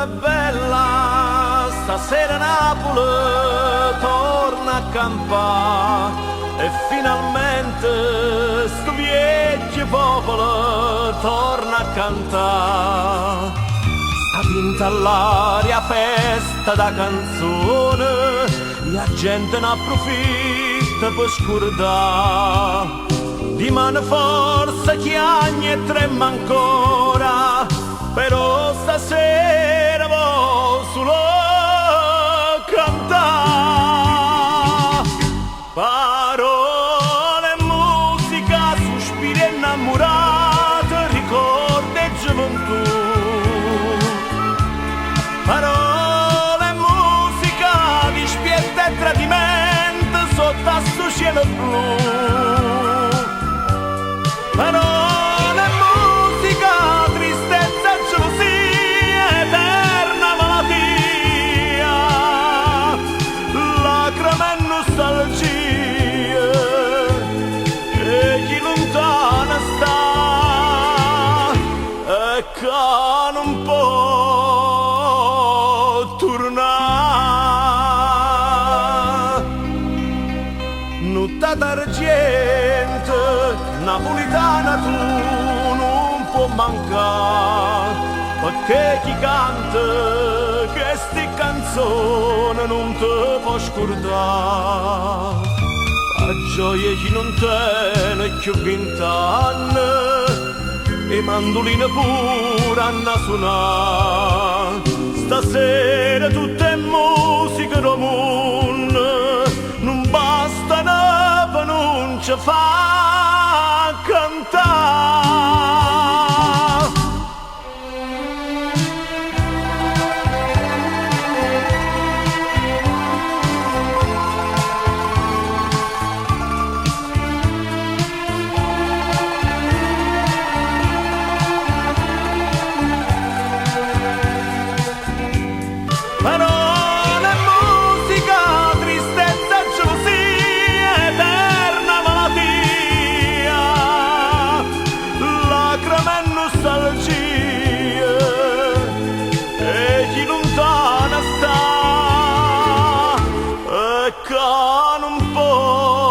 è bella, stasera Napoli torna a campare e finalmente sto vecchio popolo torna a cantare. Sta vinta all'aria festa da canzone, la gente ne approfitta per scordare. Di mano forza chiagna e trema ancora, però stasera vo solo cantare. Parole, musica, sospiri innamorati, ricordi e gioventù. Parole, musica, dispietta e tradimento sotto a sto cielo blu. Parole, musica, tristezza e gelosia, eterna malattia, lacrime e nostalgia, e chi lontana sta e che non può tornare. Notte d'argento napolitana tu non può mancare, perché chi canta queste canzoni non te può scordare. La gioia chi non tiene più 20 anni e mandoline pure hanno a suonare. Stasera tutte musiche del mondo non bastano per non ci fa cantare. Parole, musica, tristezza e gelosia, eterna malattia, lacrime e nostalgia, e chi lontana sta e che non può